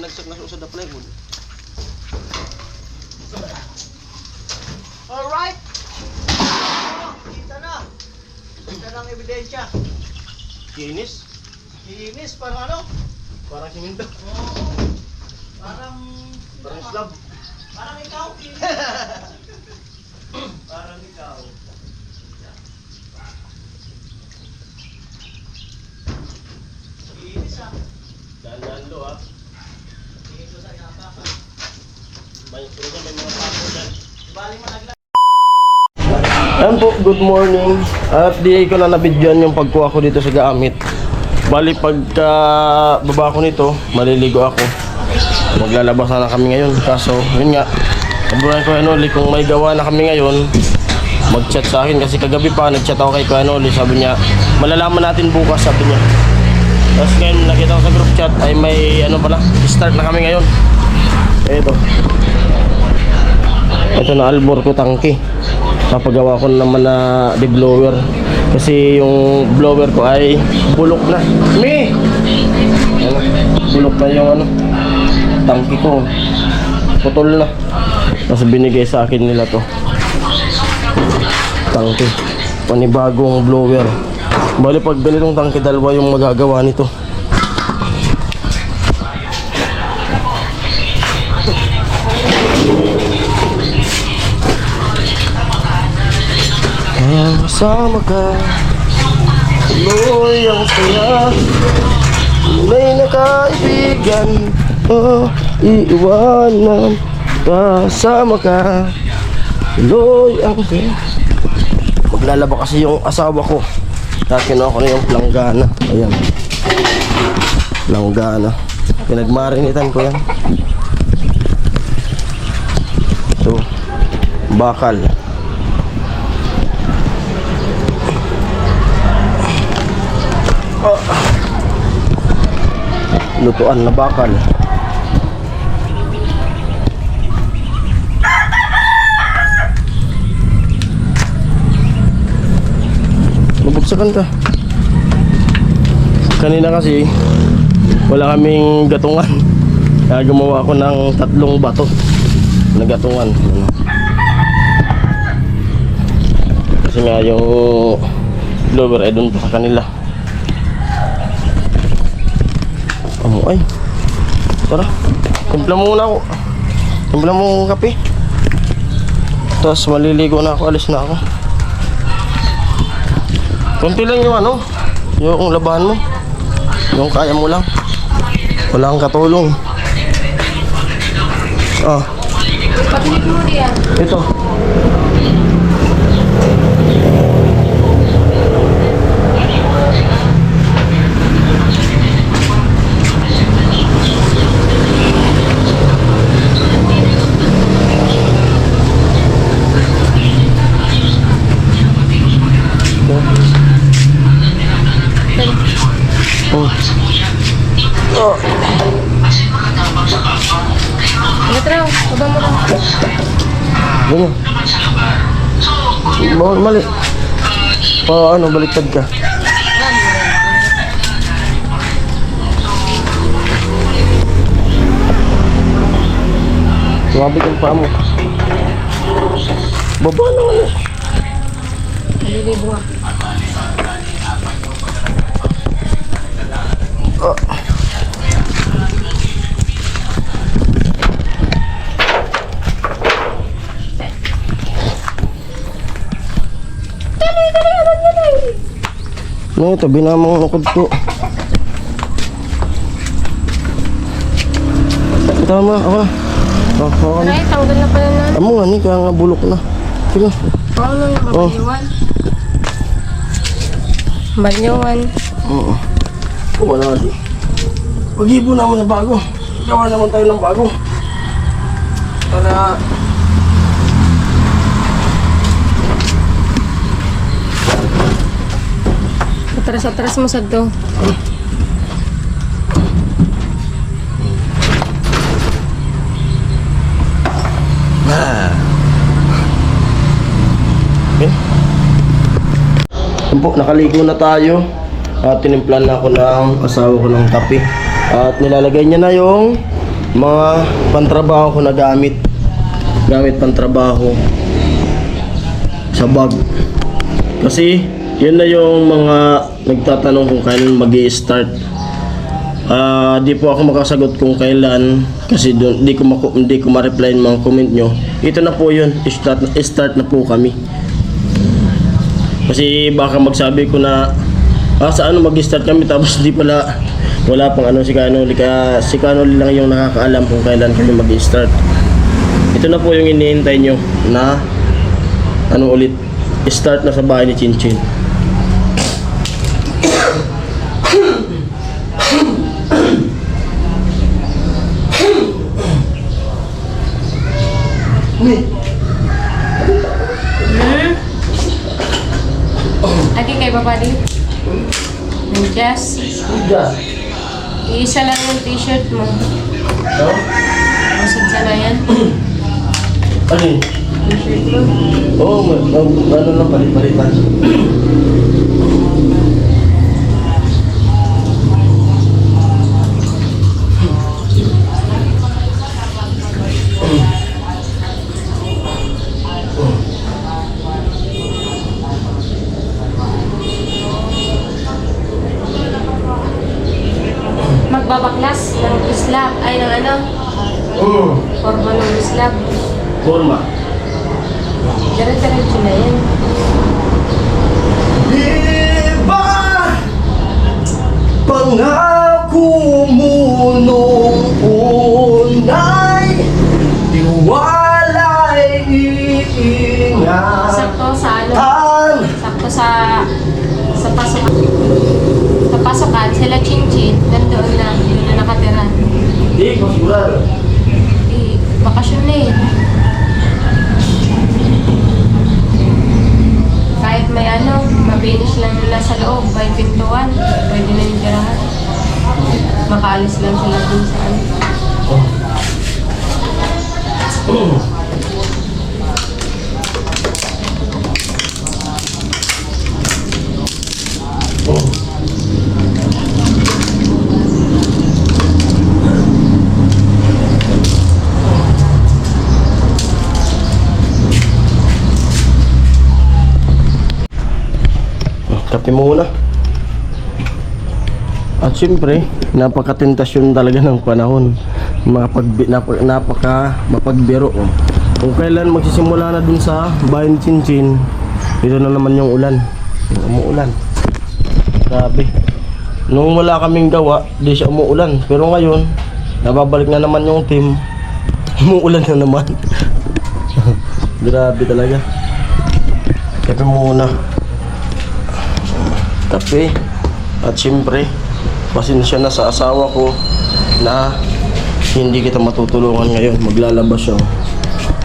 nagsak na susod na plywood. Alright! Kita na! Kita na ang ebidensya. Kinis? Kinis, parang ano? Parang siminto. Oo. Parang slab. Parang ikaw, kinis. Parang ikaw. Kinis ah. Dahan-dahan lo ah. Tingin ko sa inapakan. May mga papo dyan. Bali malaglag. Ayan po, good morning. At di ko na nabidyoan yung pagkuha ko dito sa gamit. Bali pagka baba ko nito, maliligo ako. Maglalabas na kami ngayon. Kaso, yun nga, sabunan ko Anoli, kung may gawa na kami ngayon, mag-chat sa akin. Kasi kagabi pa, nag-chat ako kay Anoli. Sabi niya, malalaman natin bukas, sabi niya. Tapos ngayon, nakita ko sa group chat, ay may ano pala, start na kami ngayon. Ito na albor ko tangke. Papagawa ko naman na de-blower. Kasi yung blower ko ay bulok na. Ano, bulok na yung ano, tangke ko. Putol na. Tapos binigay sa akin nila to. Tangke. Panibagong blower. Bali pag ganitong tangke, dalawa yung magagawa nito. Kasama ka, tuloy ang saya. May nakaibigan, oh, iiwanan. Kasama ka, tuloy ang saya. Maglalaba kasi yung asawa ko. Kinuha ko na yung planggana. Ayan, planggana. Pinagmarinitan ko yan. So, bakal. Lutuan na bakal. Mabuksakan ka. Kanina kasi wala kaming gatungan. Kaya gumawa ako ng 3 bato na gatungan. Kasi nga yung blower ay doon pa sa kanila. Ay, tara, timpla muna ako. Timpla mo kape. Tapos maliligo na ako, alis na ako. Kunti lang yung ano, yung labahan mo. Yung kaya mo lang. Wala kang katulong. Ito. Traw, baba mo lang. Ganyan. Mali. Ano, baliktad ka. Lumabit yung paa mo. Baba na nga. Malilibo nga. No, tabi na mga nakod ko. Tama, ako na. Ako na. Aray, tanggal na pala na. Amo nga ni, kaya nga bulok na. Sige. Oo, nang mabaliwan. Baliwan. Oo. Wala na di. Pag-ibo naman na bago. Gawa naman tayo ng bago. Para... Atras-atras mo sa do. Okay. Po, nakaligo na tayo. At tinimplan na ako ng asawa ko ng kape. At nilalagay niya na yung mga pantrabaho ko na gamit pantrabaho sa bag. Kasi yun na yung mga nagtatanong kung kailan mag-i-start. Di po ako makasagot kung kailan kasi hindi ko ma-reply yung mga comment nyo. Ito na po yun, start na po kami. Kasi baka magsabi ko na sa ano mag-start kami tapos di pala wala pang ano si Kanoli, kaya si Kanoli lang yung nakakaalam kung kailan kami mag-start. Ito na po yung iniintay nyo na ano ulit, start na sa bahay ni Chinchin. Lagi kay Babadi. Ng Jazz. Iisa lang yung t-shirt mo. Masad ka na yan. Ano yun? T-shirt mo. Oo, ano lang palit-palitan. Magbabaklas ng Islam. Ay, ng ano? Forma ng Islam. Forma. Diretso na yan. Diba pangako mo nung unay iwalay iingat Sakto sa ano? Sakto sa pasokan. Sa pasokan, sila Chinchin, nandoon na, yun na nakatira. Di, sigurado. Bakasyon na eh. Kahit may ano, mabilis lang nila sa loob, by pintuan, pwede na yung tirahan. Makaalis lang sila dun sa ano. Kape muna. At syempre, napakatentasyon talaga ng panahon. Napaka mapagbiro. Oh. Kung kailan magsisimula na dun sa bahay ni Chinchin, ito na naman yung ulan. Umuulan. Grabe. Nung wala kaming gawa, di siya umuulan. Pero ngayon, nababalik na naman yung team. Umuulan na naman. Grabe talaga. Kape muna. Kape. At syempre, pasensya na sa asawa ko na hindi kita matutulungan ngayon. Maglalabas siya.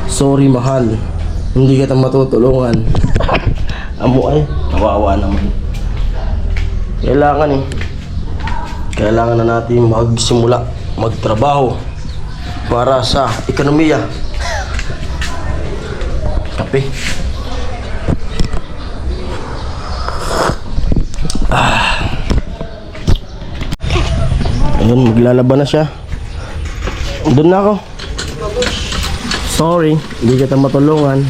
Sorry mahal, hindi kita matutulungan. Amo ay, kawawa naman. Kailangan na natin magsimula magtrabaho para sa ekonomiya. Kape. Ayun, maglalaban na siya. Doon na ako. Sorry, hindi kita matulungan.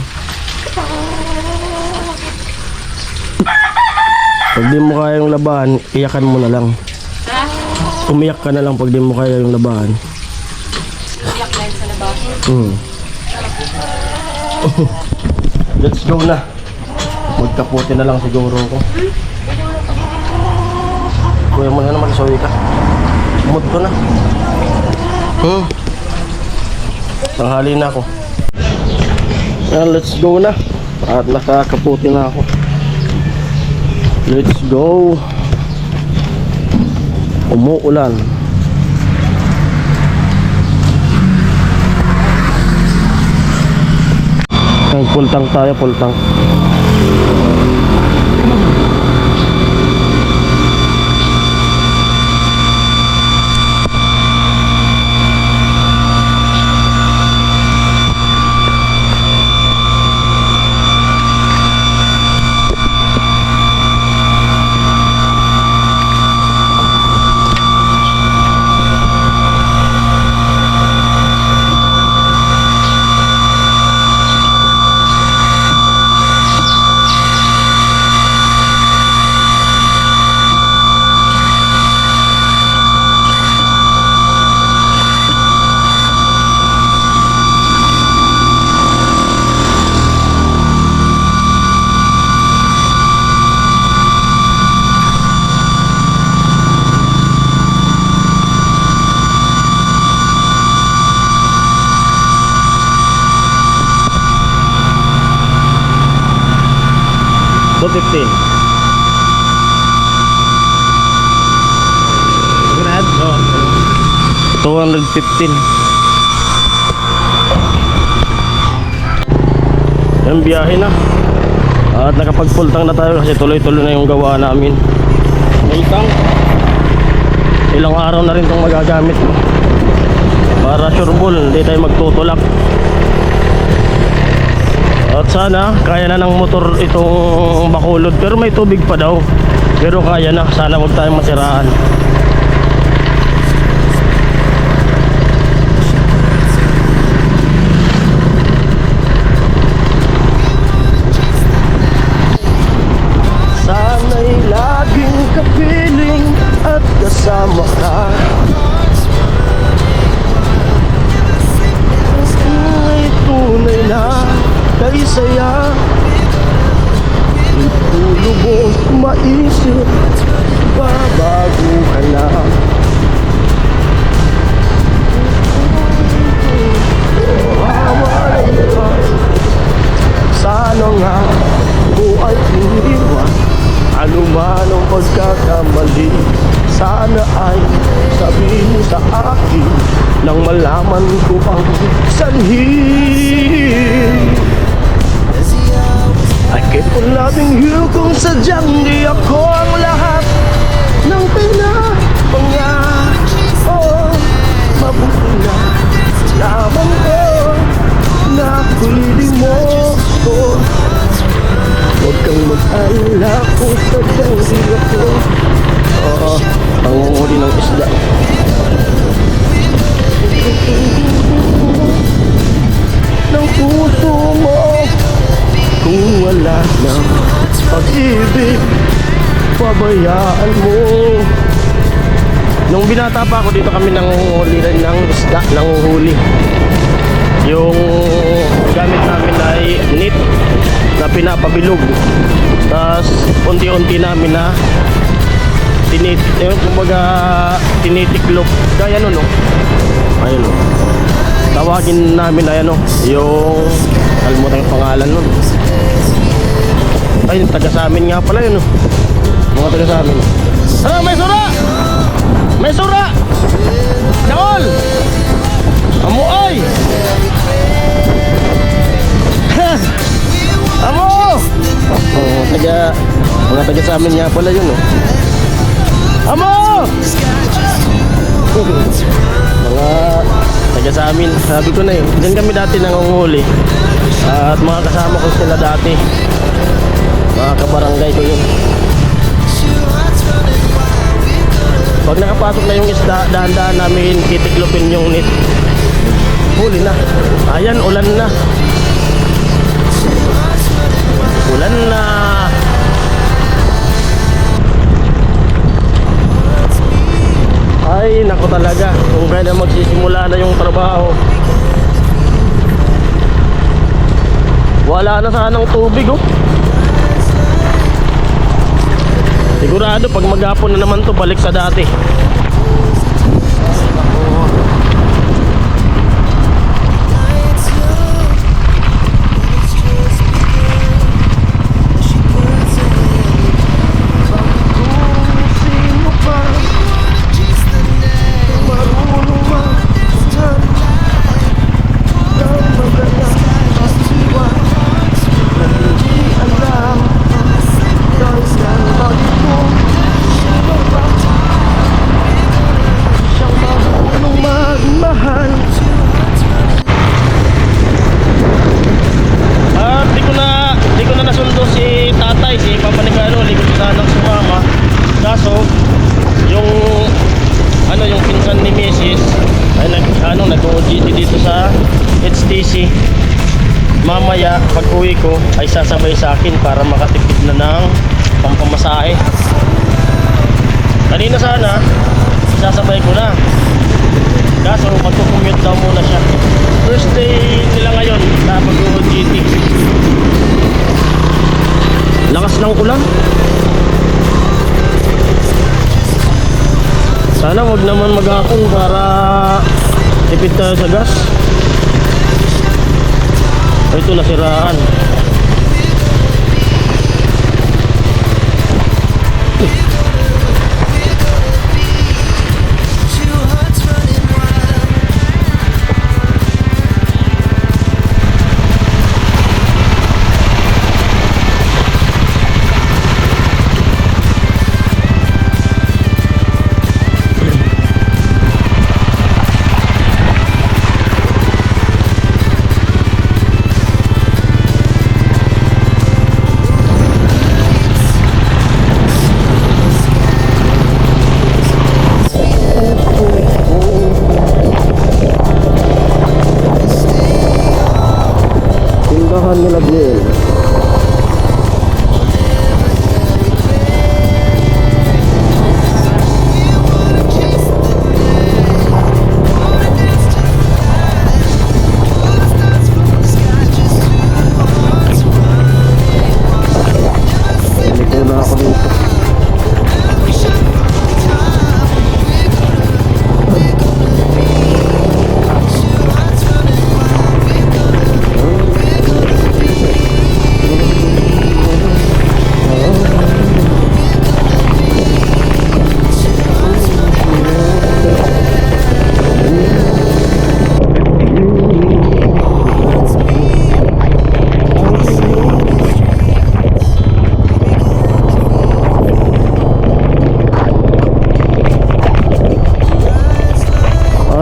Pag di mo kaya yung labahan, iyakan mo na lang. Umiyak ka na lang pag di mo kaya yung labahan. Iyak lang sa labahin. Let's go na. Magkaputi na lang siguro ko. Kuya mo na naman, sorry ka. Mood ko na. Tanghali na ako. Let's go na. At nakakaputi na ako. Let's go. Umuulan. Pultang tayo, pultang. 215. Brad? Oo. 215. Yung biyahe na. At nakapagpultang na tayo kasi tuloy-tuloy na yung gawa namin. May tank. Ilang araw na rin itong magagamit. Para sureball, hindi tayo magtutulak. At sana, kaya na ng motor itong Bacolod. Pero may tubig pa daw. Pero kaya na, sana huwag tayong masiraan. Sana'y laging kapiling at kasama ka. Ay tunay na kay saya. Lubos maisip, babago ka na. Wawalay ka. Sana nga ako ay iniwan. Ano man ang pagkakamali, sana ay sabihin mo sa akin nang malaman ko ang sanhin. I keep on loving you kung sadyang di ako ang lahat ng pinapangarap. Oh, mabuti na lamang ko na pili mo ko. Huwag kang mag-alala kung sadyang di ako. Oo, pangunguli ng isda. Ng puso mo kung wala ng pag-ibig, pabayaan mo. Nung binata pa ako, dito kami nanguhuli rin ng isda, nanguhuli. Yung gamit namin ay net na pinapabilog. Tapos unti-unti namin na tinitiklop. Kaya ano no? Ayun no. Tawagin namin na ano, yung kalimutan yung pangalan nun. Ay, taga sa amin nga pala yun no. Mga taga sa amin. Ah, may sura! May sura! Daol! Amuoy! Amo! Oh, mga taga sa amin nga pala yun no. Amo! Mga taga sa amin, sabi ko na yun. Diyan kami dati nangunghuli. At mga kasama ko sila dati. Mga kabarangay ko yun. Pag nakapasok na yung isda, dahan-dahan namin titiklopin yung net. Huli na. Ayan, ulan na. Ulan na. Ay, naku talaga. Kung kaya magsisimula na yung trabaho. Wala na sanang tubig oh. Sigurado pag maghapon na naman to, balik sa dati. Mamaya pag uwi ko ay sasabay sa akin para makatipid na ng pampamasahe. Kanina sana sasabay ko na, kaso magkukumute daw muna siya. First day nila ngayon sa pag-OJT. Lakas ng ulan. Sana wag naman maghapon para tipid tayo sa gas. Ito nasiraan.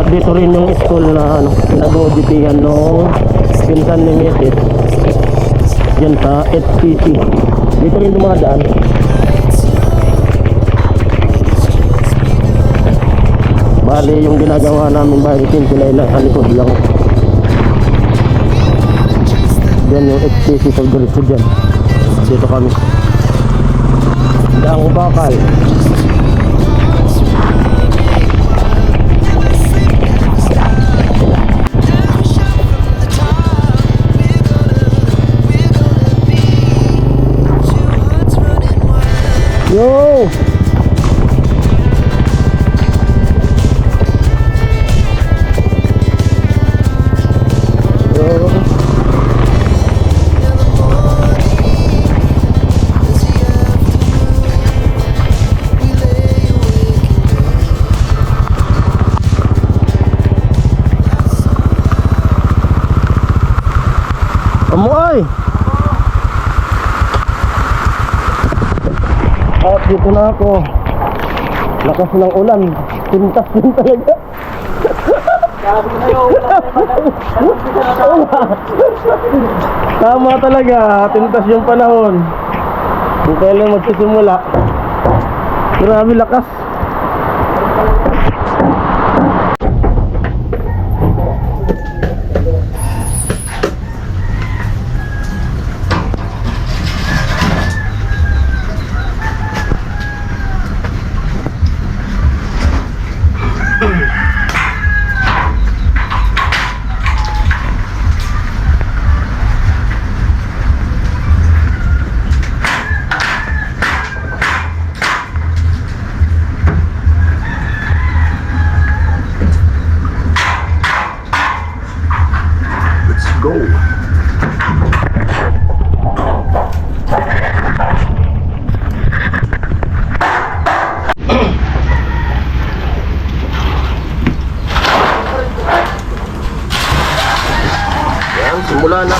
dito rin yung school na ano, pinag-auditihan nung pinsan ni Mrs. Yan sa HPC. Dito rin dumadaan. Bali yung ginagawa namin bahay ni sila sa likod lang. Yan yung HPC sa diretso dyan. Dito kami. Daang bakal. Yo! Yo! Amoy! At dito na ako. Lakas ng ulan. Pintas din talaga. Tama talaga. Pintas yung panahon. Kung kailan magsisimula. Grabe lakas. Simula na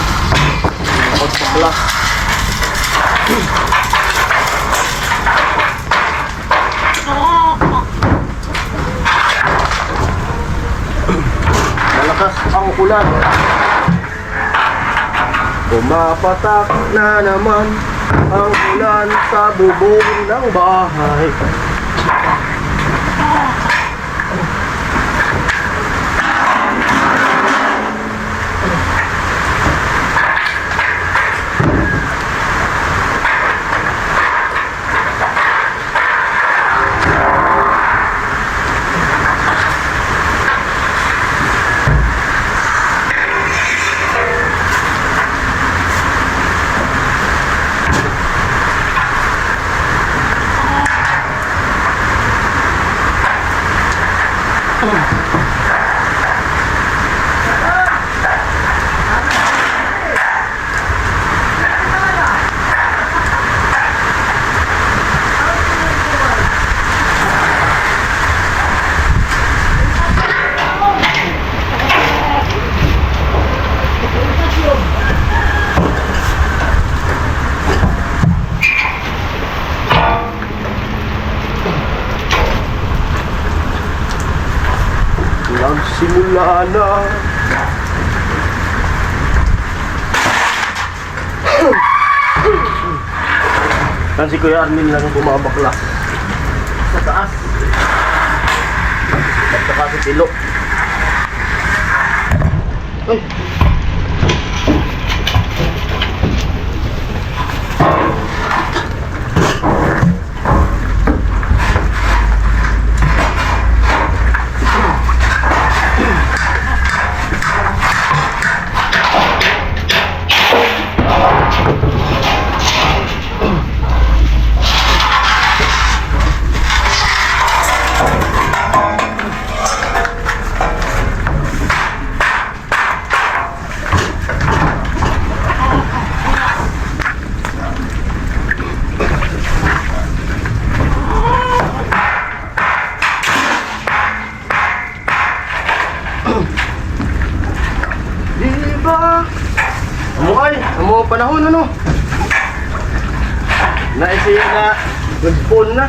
pagpakla. Malakas ang ulan. Pumapatak na naman ang ulan sa bubong ng bahay. Nagsimula na. Kan si Kuya Armin lang bumabakla sa taas at saka sa tilo. Ay! Amo panahon ano? Naisiya na, nag-spawn na.